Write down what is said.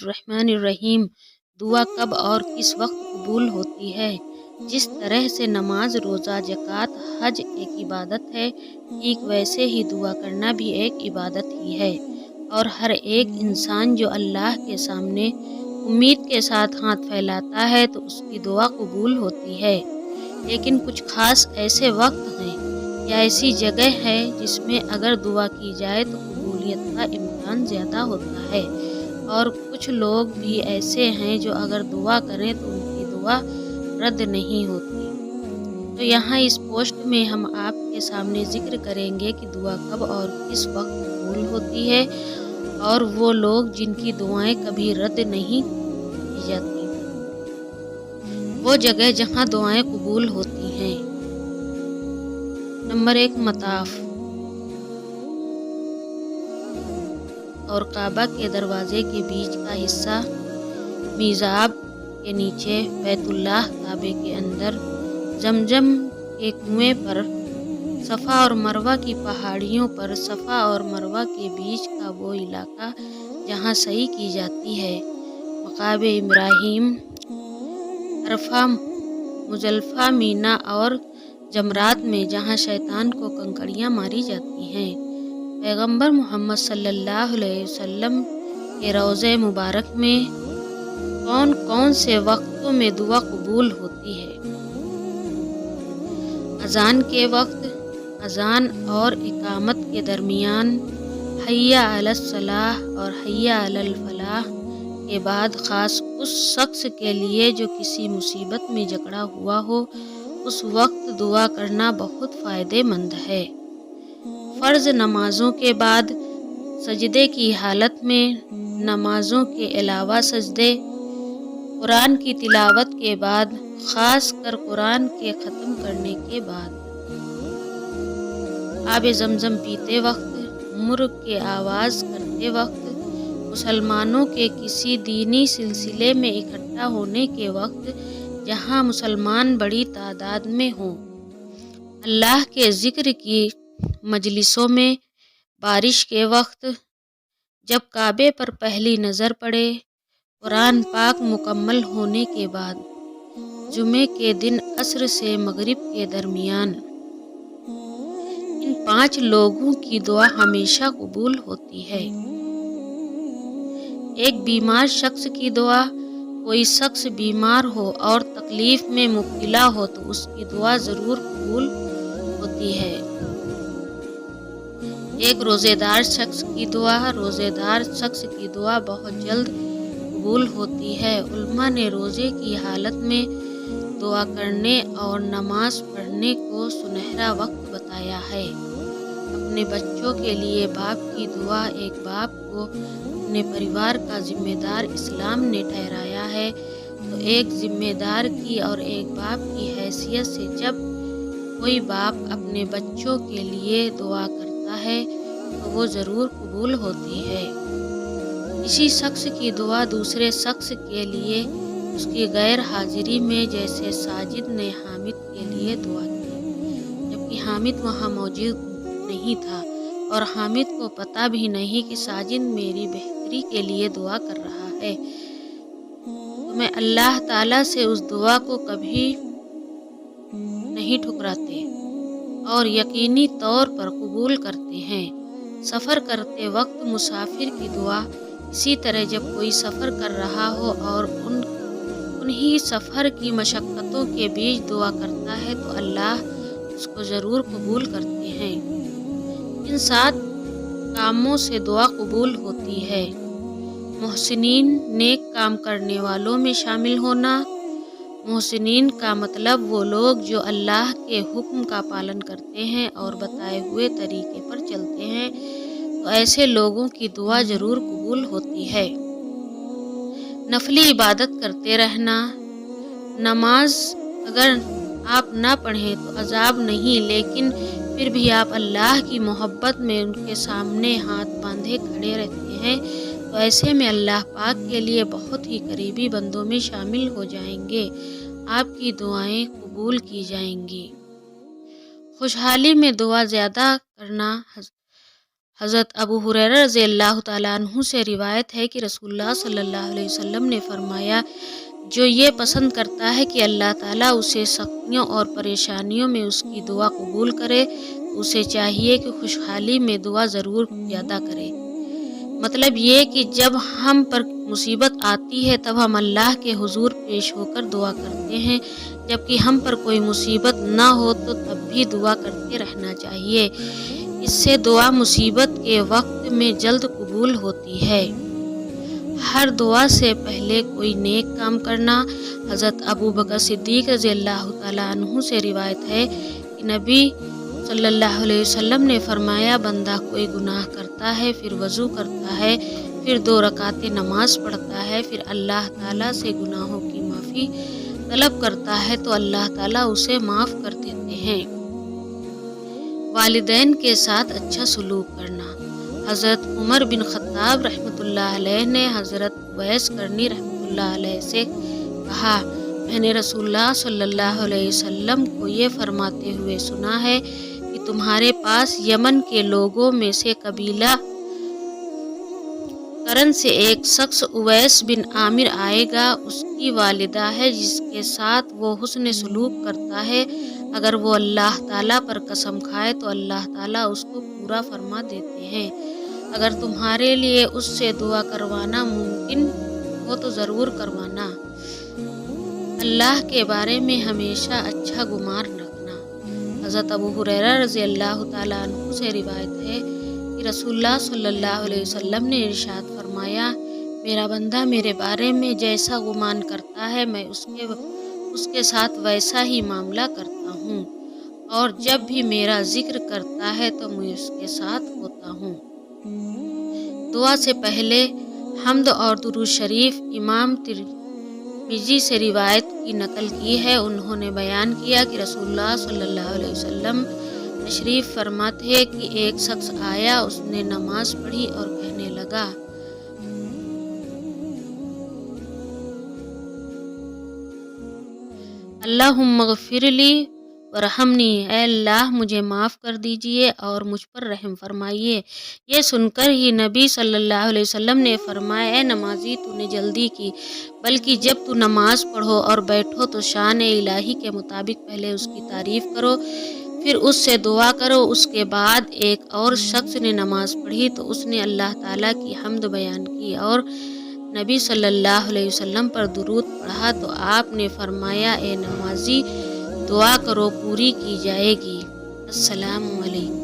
बिस्मिल्लाहिर्रहमानिर्रहीम। दुआ कब और किस वक्त कबूल होती है? जिस तरह से नमाज, रोज़ा, ज़कात, हज एक इबादत है, ठीक वैसे ही दुआ करना भी एक इबादत ही है। और हर एक इंसान जो अल्लाह के सामने उम्मीद के साथ हाथ फैलाता है तो उसकी दुआ कबूल होती है। लेकिन कुछ खास ऐसे वक्त हैं या ऐसी जगह है जिसमें अगर दुआ की जाए तो कबूलियत का इम्कान ज़्यादा होता है, और कुछ लोग भी ऐसे हैं जो अगर दुआ करें तो उनकी दुआ रद्द नहीं होती। तो यहाँ इस पोस्ट में हम आपके सामने जिक्र करेंगे कि दुआ कब और किस वक्त कबूल होती है, और वो लोग जिनकी दुआएं कभी रद्द नहीं की जाती, वो जगह जहाँ दुआएं कबूल होती हैं। नंबर 1, मताफ और काबा के दरवाजे के बीच का हिस्सा, मिज़ाब के नीचे, बैतुल्लाह, काबे के अंदर, जमजम के कुएं पर, सफ़ा और मरवा की पहाड़ियों पर, सफ़ा और मरवा के बीच का वो इलाका जहाँ सई की जाती है, मकाम इब्राहीम, अरफा, मुज़दलिफ़ा, मीना और जमरात में जहाँ शैतान को कंकड़ियाँ मारी जाती हैं। पैगंबर मोहम्मद सल्लल्लाहु अलैहि वसल्लम के रोज़े मुबारक में कौन कौन से वक्तों में दुआ कबूल होती है? अज़ान के वक्त, अज़ान और इकामत के दरमियान, हय्या अलस सलाह और हय्या अलल फलाह के बाद, ख़ास उस शख्स के लिए जो किसी मुसीबत में जकड़ा हुआ हो, उस वक्त दुआ करना बहुत फ़ायदेमंद है। फ़र्ज़ नमाज़ों के बाद, सजदे की हालत में, नमाज़ों के अलावा सजदे, कुरान की तिलावत के बाद, ख़ास कर कुरान के ख़त्म करने के बाद, आब ज़मज़म पीते वक्त, मुर्ग के आवाज़ करते वक्त, मुसलमानों के किसी दीनी सिलसिले में इकट्ठा होने के वक्त जहाँ मुसलमान बड़ी तादाद में हों, अल्लाह के ज़िक्र की मजलिसों में, बारिश के वक्त, जब काबे पर पहली नज़र पड़े, कुरान पाक मुकम्मल होने के बाद, जुमे के दिन असर से मगरिब के दरमियान। इन 5 लोगों की दुआ हमेशा कबूल होती है। एक बीमार शख्स की दुआ, कोई शख्स बीमार हो और तकलीफ में मुब्तला हो तो उसकी दुआ ज़रूर कबूल होती है। एक रोज़ेदार शख्स की दुआ, रोज़ेदार शख्स की दुआ बहुत जल्द कबूल होती है। उलमा ने रोज़े की हालत में दुआ करने और नमाज पढ़ने को सुनहरा वक्त बताया है। अपने बच्चों के लिए बाप की दुआ, एक बाप को अपने परिवार का जिम्मेदार इस्लाम ने ठहराया है, तो एक जिम्मेदार की और एक बाप की हैसियत से जब कोई बाप अपने बच्चों के लिए दुआ करता है तो वो ज़रूर कबूल होती है। किसी शख्स की दुआ दूसरे शख्स के लिए उसकी गैर हाजिरी में, जैसे साजिद ने हामिद के लिए दुआ की, जबकि हामिद वहाँ मौजूद नहीं था और हामिद को पता भी नहीं कि साजिद मेरी बेहतरी के लिए दुआ कर रहा है, तो मैं अल्लाह ताला से उस दुआ को कभी नहीं ठुकराते और यकीनी तौर पर कबूल करते हैं। सफ़र करते वक्त मुसाफिर की दुआ, इसी तरह जब कोई सफ़र कर रहा हो और उन्हीं सफ़र की मशक्क़तों के बीच दुआ करता है तो अल्लाह उसको ज़रूर कबूल करते हैं। इन 7 कामों से दुआ कबूल होती है। मोहसिनीन, नेक काम करने वालों में शामिल होना। मोहसिनीन का मतलब वो लोग जो अल्लाह के हुक्म का पालन करते हैं और बताए हुए तरीके पर चलते हैं, तो ऐसे लोगों की दुआ ज़रूर कबूल होती है। नफली इबादत करते रहना। नमाज अगर आप ना पढ़ें तो अजाब नहीं, लेकिन फिर भी आप अल्लाह की मोहब्बत में उनके सामने हाथ बांधे खड़े रहते हैं, तो ऐसे में अल्लाह पाक के लिए बहुत ही करीबी बंदों में शामिल हो जाएंगे। आपकी दुआएं कबूल की जाएंगी। खुशहाली में दुआ ज़्यादा करना। حضرت ابو ہریرہ رضی اللہ تعالیٰ عنہ سے روایت ہے کہ رسول اللہ صلی اللہ علیہ وسلم نے فرمایا، جو یہ پسند کرتا ہے کہ اللہ تعالیٰ اسے سختیوں اور پریشانیوں میں اس کی دعا قبول کرے تو اسے چاہیے کہ خوشحالی میں دعا ضرور زیادہ کرے۔ مطلب یہ کہ جب ہم پر مصیبت آتی ہے تب ہم اللہ کے حضور پیش ہو کر دعا کرتے ہیں، جبکہ ہم پر کوئی مصیبت نہ ہو تو تب بھی دعا کرتے رہنا چاہیے۔ اس سے دعا مصیبت کے وقت میں جلد قبول ہوتی ہے۔ ہر دعا سے پہلے کوئی نیک کام کرنا۔ حضرت ابو بکر صدیق رضی اللہ تعالیٰ عنہ سے روایت ہے کہ نبی صلی اللہ علیہ وسلم نے فرمایا، بندہ کوئی گناہ کرتا ہے، پھر وضو کرتا ہے، پھر 2 رکعتیں نماز پڑھتا ہے، پھر اللہ تعالیٰ سے گناہوں کی معافی طلب کرتا ہے تو اللہ تعالیٰ اسے معاف کر دیتے ہیں۔ والدین کے ساتھ اچھا سلوک کرنا۔ حضرت عمر بن خطاب رحمۃ اللہ علیہ نے حضرت اویس کرنی رحمۃ اللہ علیہ سے کہا، میں نے رسول اللہ صلی اللہ علیہ وسلم کو یہ فرماتے ہوئے سنا ہے کہ تمہارے پاس یمن کے لوگوں میں سے قبیلہ کرن سے ایک شخص اویس بن عامر آئے گا، اس کی والدہ ہے جس کے ساتھ وہ حسن سلوک کرتا ہے، اگر وہ اللہ تعالیٰ پر قسم کھائے تو اللہ تعالیٰ اس کو پورا فرما دیتے ہیں۔ اگر تمہارے لیے اس سے دعا کروانا ممکن ہو تو ضرور کروانا۔ اللہ کے بارے میں ہمیشہ اچھا گمان رکھنا۔ حضرت ابو ہریرہ رضی اللہ تعالیٰ عنہ سے روایت ہے کہ رسول اللہ صلی اللہ علیہ وسلم نے ارشاد فرمایا، میرا بندہ میرے بارے میں جیسا گمان کرتا ہے میں اس کے ساتھ ویسا ہی معاملہ کرتا ہوں، اور جب بھی میرا ذکر کرتا ہے تو میں اس کے ساتھ ہوتا ہوں۔ دعا سے پہلے حمد اور درود شریف امام ترمذی سے روایت کی نقل کی ہے۔ انہوں نے بیان کیا کہ رسول اللہ صلی اللہ علیہ وسلم تشریف فرما تھے کہ ایک شخص آیا، اس نے نماز پڑھی اور کہنے لگا، اللہم اغفر لی ورحمنی، اے اللہ مجھے معاف کر دیجئے اور مجھ پر رحم فرمائیے۔ یہ سن کر ہی نبی صلی اللہ علیہ وسلم نے فرمایا، اے نمازی تو نے جلدی کی، بلکہ جب تو نماز پڑھو اور بیٹھو تو شان الہی کے مطابق پہلے اس کی تعریف کرو، پھر اس سے دعا کرو۔ اس کے بعد ایک اور شخص نے نماز پڑھی تو اس نے اللہ تعالیٰ کی حمد بیان کی اور نبی صلی اللہ علیہ وسلم پر درود پڑھا تو آپ نے فرمایا، اے نمازی دعا کرو پوری کی جائے گی۔ السلام علیکم۔